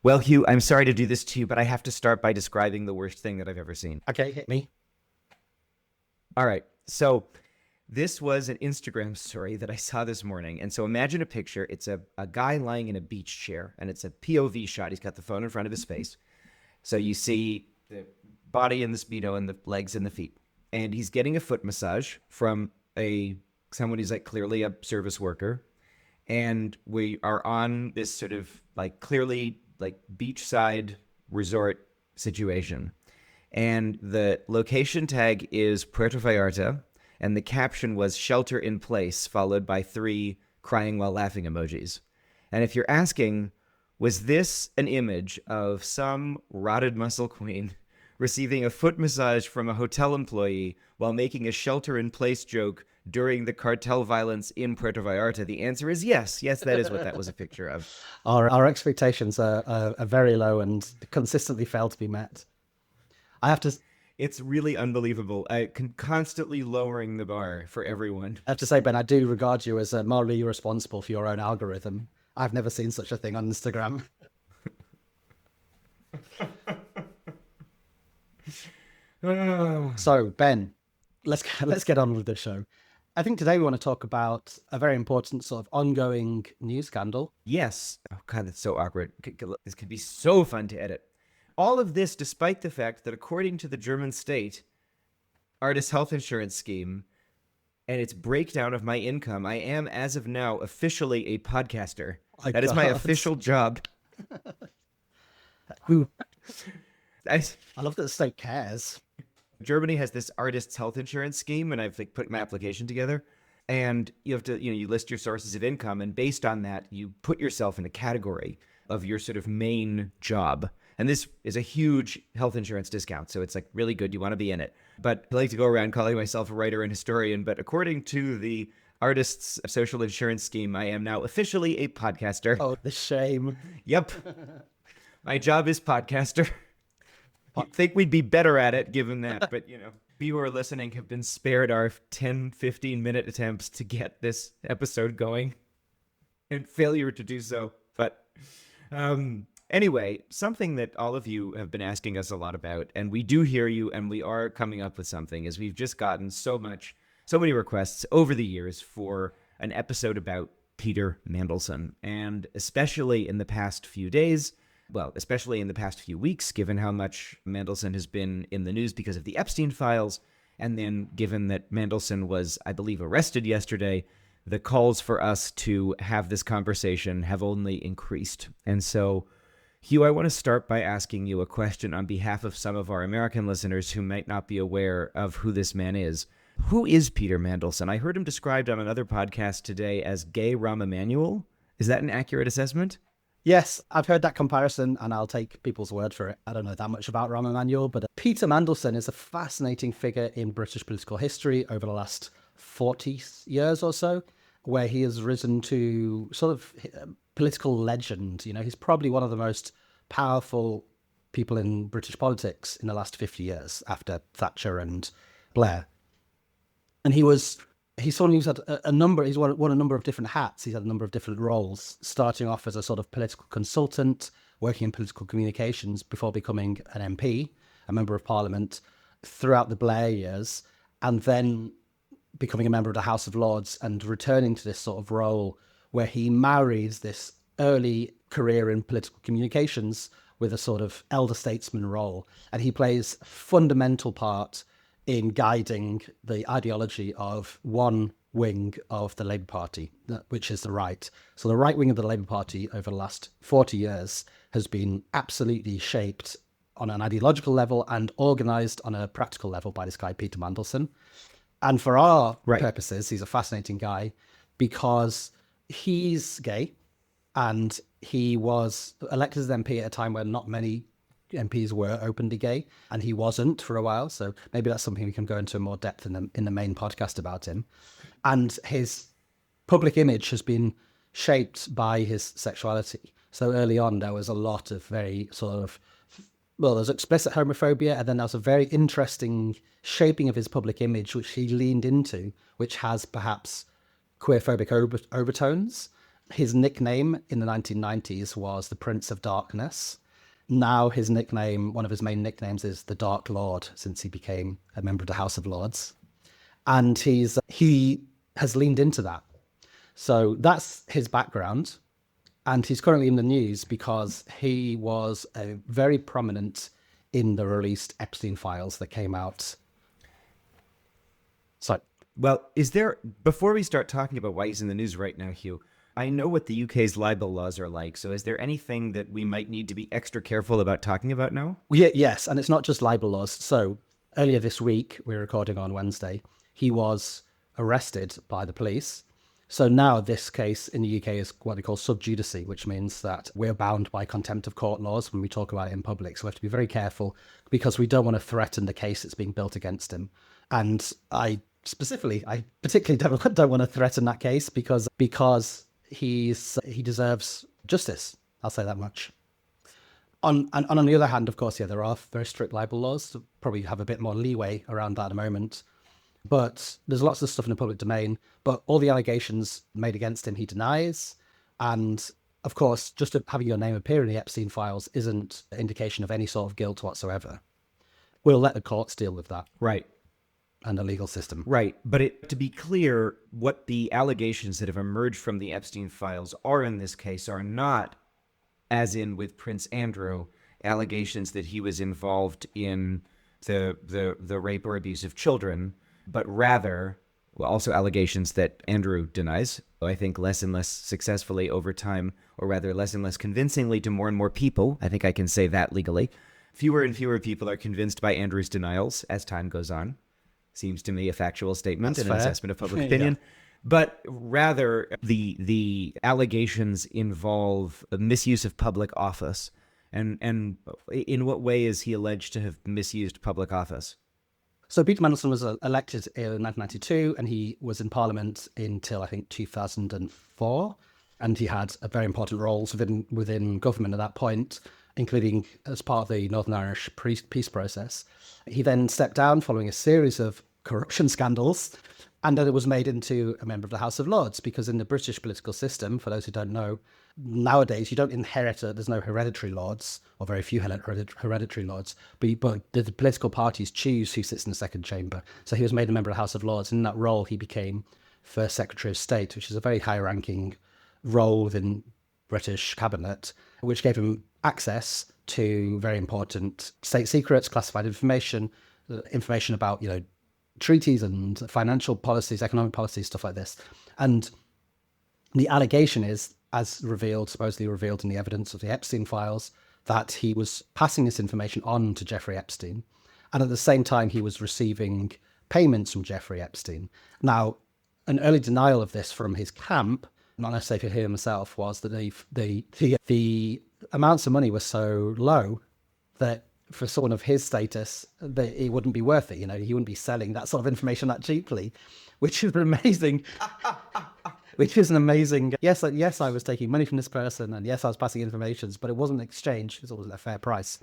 Well, Hugh, I'm sorry to do this to you, but I have to start by describing the worst thing that I've ever seen. Okay, hit me. All right. So this was an Instagram story that I saw this morning. And so imagine a picture. It's a guy lying in a beach chair, and it's a POV shot. He's got the phone in front of his face. So you see the body and the Speedo and the legs and the feet. And he's getting a foot massage from someone who's like clearly a service worker. And we are on this sort of like clearly like beachside resort situation. And the location tag is Puerto Vallarta, and the caption was "shelter in place," followed by 3 crying while laughing emojis. And if you're asking, was this an image of some rotted muscle queen receiving a foot massage from a hotel employee while making a shelter in place joke during the cartel violence in Puerto Vallarta? The answer is yes. Yes, that is what that was a picture of. Our expectations are very low and consistently fail to be met. I have to It's really unbelievable. I can constantly lowering the bar for everyone. say, Ben, I do regard you as morally responsible for your own algorithm. I've never seen such a thing on Instagram. So, Ben, let's get on with the show. I think today we want to talk about a very important sort of ongoing news scandal. Yes. Oh, God, that's so awkward. This could be so fun to edit. All of this despite the fact that according to the German state artist health insurance scheme and its breakdown of my income, I am, as of now, officially a podcaster. That is my official job. Who? I love that the state cares. Germany has this artist's health insurance scheme, and I've put my application together. And you have to, you list your sources of income, and based on that, you put yourself in a category of your sort of main job. And this is a huge health insurance discount, so it's like really good. You want to be in it. But I like to go around calling myself a writer and historian. But according to the artist's social insurance scheme, I am now officially a podcaster. Oh, the shame. Yep. My job is podcaster. You'd think we'd be better at it given that, but people who are listening have been spared our 10, 15-minute attempts to get this episode going and failure to do so. But anyway, something that all of you have been asking us a lot about, and we do hear you, and we are coming up with something, is we've just gotten so many requests over the years for an episode about Peter Mandelson, and especially in the past few days, well, especially in the past few weeks, given how much Mandelson has been in the news because of the Epstein files, and then given that Mandelson was, I believe, arrested yesterday, the calls for us to have this conversation have only increased. And so, Hugh, I want to start by asking you a question on behalf of some of our American listeners who might not be aware of who this man is. Who is Peter Mandelson? I heard him described on another podcast today as gay Rahm Emanuel. Is that an accurate assessment? Yes, I've heard that comparison, and I'll take people's word for it. I don't know that much about Rahm Emanuel, but Peter Mandelson is a fascinating figure in British political history over the last 40 years or so, where he has risen to sort of political legend. He's probably one of the most powerful people in British politics in the last 50 years after Thatcher and Blair. And he's someone who's had he's worn a number of different hats. He's had a number of different roles, starting off as a sort of political consultant, working in political communications before becoming an MP, a member of parliament, throughout the Blair years, and then becoming a member of the House of Lords and returning to this sort of role where he marries this early career in political communications with a sort of elder statesman role. And he plays a fundamental part in guiding the ideology of one wing of the Labour Party, which is the right. So the right wing of the Labour Party over the last 40 years has been absolutely shaped on an ideological level and organised on a practical level by this guy, Peter Mandelson. And for our purposes, he's a fascinating guy because he's gay and he was elected as MP at a time when not many MPs were openly gay, and he wasn't for a while. So maybe that's something we can go into more depth in the main podcast about him. And his public image has been shaped by his sexuality. So early on, there was a lot of very sort of, there's explicit homophobia, and then there was a very interesting shaping of his public image, which he leaned into, which has perhaps queerphobic overtones. His nickname in the 1990s was the Prince of Darkness. Now his nickname, one of his main nicknames, is the Dark Lord, since he became a member of the House of Lords. And he has leaned into that. So that's his background. And he's currently in the news because he was very prominent in the released Epstein files that came out. So, Well, before we start talking about why he's in the news right now, Hugh, I know what the UK's libel laws are like. So is there anything that we might need to be extra careful about talking about now? yes, and it's not just libel laws. So earlier this week, we're recording on Wednesday, he was arrested by the police. So now this case in the UK is what they call sub judice, which means that we're bound by contempt of court laws when we talk about it in public. So we have to be very careful because we don't want to threaten the case that's being built against him. And I particularly don't want to threaten that case because he deserves justice. I'll say that much. On the other hand, of course, there are very strict libel laws. So probably have a bit more leeway around that at the moment. But there's lots of stuff in the public domain. But all the allegations made against him, he denies. And of course, just having your name appear in the Epstein files isn't an indication of any sort of guilt whatsoever. We'll let the courts deal with that. Right. And the legal system. Right. But to be clear, what the allegations that have emerged from the Epstein files are in this case are not, as in with Prince Andrew, allegations that he was involved in the rape or abuse of children, but rather, also allegations that Andrew denies, I think less and less successfully over time, or rather less and less convincingly to more and more people. I think I can say that legally. Fewer and fewer people are convinced by Andrew's denials as time goes on. Seems to me a factual statement and an assessment of public opinion. Yeah. But rather, the allegations involve a misuse of public office. And in what way is he alleged to have misused public office? So Peter Mandelson was elected in 1992, and he was in Parliament until, I think, 2004. And he had a very important roles within government at that point, including as part of the Northern Irish peace process. He then stepped down following a series of corruption scandals, and then it was made into a member of the House of Lords, because in the British political system, for those who don't know, nowadays you don't inherit there's no hereditary lords, or very few hereditary lords, but the political parties choose who sits in the second chamber. So he was made a member of the House of Lords, and in that role he became First Secretary of State, which is a very high-ranking role within British cabinet, which gave him access to very important state secrets, classified information about, treaties and financial policies, economic policies, stuff like this. And the allegation is, as supposedly revealed in the evidence of the Epstein files, that he was passing this information on to Jeffrey Epstein. And at the same time, he was receiving payments from Jeffrey Epstein. Now, an early denial of this from his camp, not necessarily for him himself, was that the amounts of money were so low that for someone of his status, that it wouldn't be worth it. He wouldn't be selling that sort of information that cheaply, which is amazing. Which is an amazing. Yes, I was taking money from this person, and yes, I was passing information, but it wasn't an exchange. It wasn't a fair price.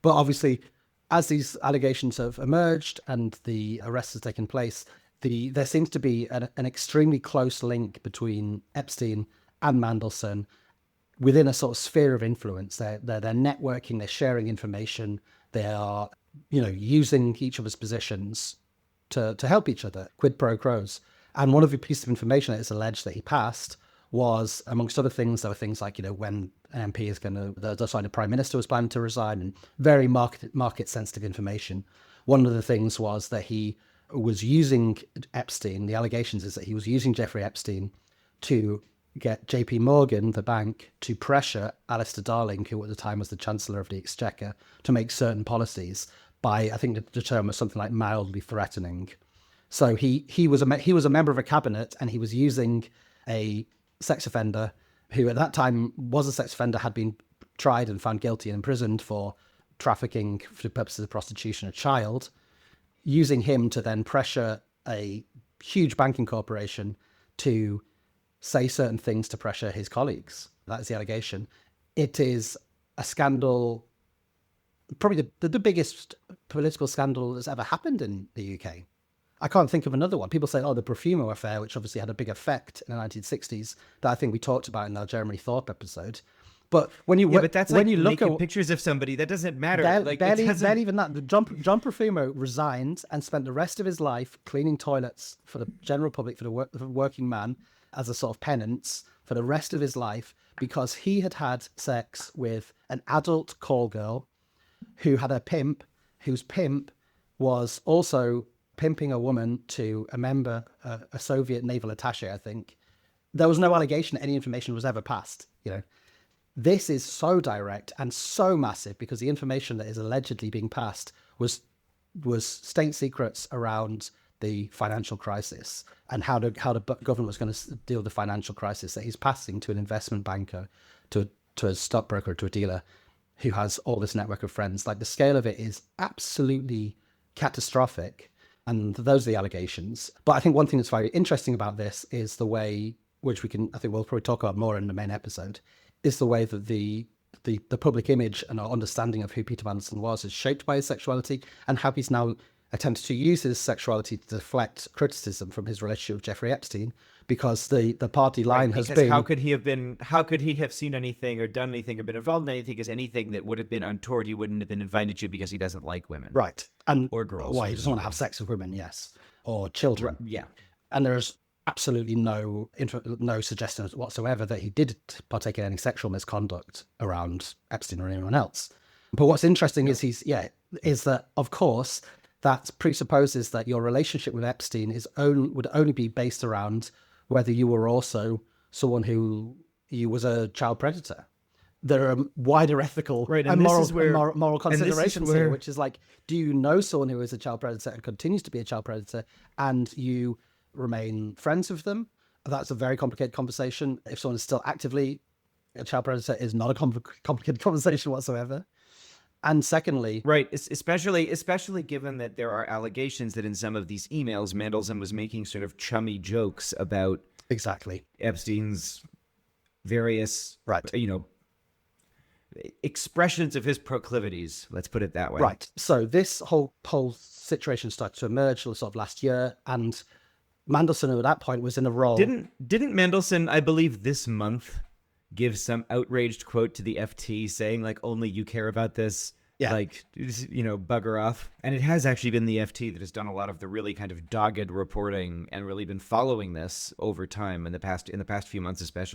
But obviously, as these allegations have emerged and the arrest has taken place, there seems to be an extremely close link between Epstein and Mandelson within a sort of sphere of influence. They're networking, they're sharing information, they are, using each other's positions to help each other, quid pro quos. And one of the pieces of information that is alleged that he passed was, amongst other things, there were things like, when an MP is the Prime Minister was planning to resign, and very market sensitive information. One of the things was that he was using Epstein, the allegations is that he was using Jeffrey Epstein to get JP Morgan, the bank, to pressure Alistair Darling, who at the time was the Chancellor of the Exchequer, to make certain policies by, I think the term was something like mildly threatening. So he was a member of a cabinet, and he was using a sex offender who at that time was a sex offender, had been tried and found guilty and imprisoned for trafficking for the purposes of prostitution, a child, using him to then pressure a huge banking corporation to say certain things to pressure his colleagues. That is the allegation. It is a scandal, probably the biggest political scandal that's ever happened in the UK. I can't think of another one. People say, oh, the Profumo affair, which obviously had a big effect in the 1960s, that I think we talked about in our Jeremy Thorpe episode. But when you Yeah, but that's when like you look naked at pictures of somebody. That doesn't matter. Like, it barely doesn't. even that, John Profumo resigned and spent the rest of his life cleaning toilets for the general public, for the working man, as a sort of penance for the rest of his life, because he had had sex with an adult call girl who had a pimp, whose pimp was also pimping a woman to a member, a Soviet naval attaché, I think. There was no allegation that any information was ever passed. This is so direct and so massive because the information that is allegedly being passed was state secrets around the financial crisis and how the government was going to deal with the financial crisis that he's passing to an investment banker, to a stockbroker, to a dealer who has all this network of friends. Like, the scale of it is absolutely catastrophic. And those are the allegations. But I think one thing that's very interesting about this is the way, which I think we'll probably talk about more in the main episode, is the way that the public image and our understanding of who Peter Mandelson was is shaped by his sexuality, and how he's now attempted to use his sexuality to deflect criticism from his relationship with Jeffrey Epstein, because the party line has been, how could he have seen anything or done anything or been involved in anything, because anything that would have been untoward, he wouldn't have been invited to, because he doesn't like women. right, and or girls. Why he doesn't want to have sex with women, yes, or children. Yeah. And there's absolutely no suggestion whatsoever that he did partake in any sexual misconduct around Epstein or anyone else. But what's interesting is is that, of course, that presupposes that your relationship with Epstein would only be based around whether you were also someone who was a child predator. There are wider ethical and moral considerations here, which is like, do you know someone who is a child predator and continues to be a child predator, and you remain friends with them? That's a very complicated conversation. If someone is still actively a child predator, is not a complicated conversation whatsoever. And secondly, right, especially given that there are allegations that in some of these emails, Mandelson was making sort of chummy jokes about exactly Epstein's various expressions of his proclivities. Let's put it that way. Right. So this whole situation started to emerge sort of last year, and Mandelson at that point was in a role. Didn't Mandelson, I believe, this month give some outraged quote to the FT saying, like, only you care about this? Yeah. Like, bugger off. And it has actually been the FT that has done a lot of the really kind of dogged reporting and really been following this over time in the past few months especially.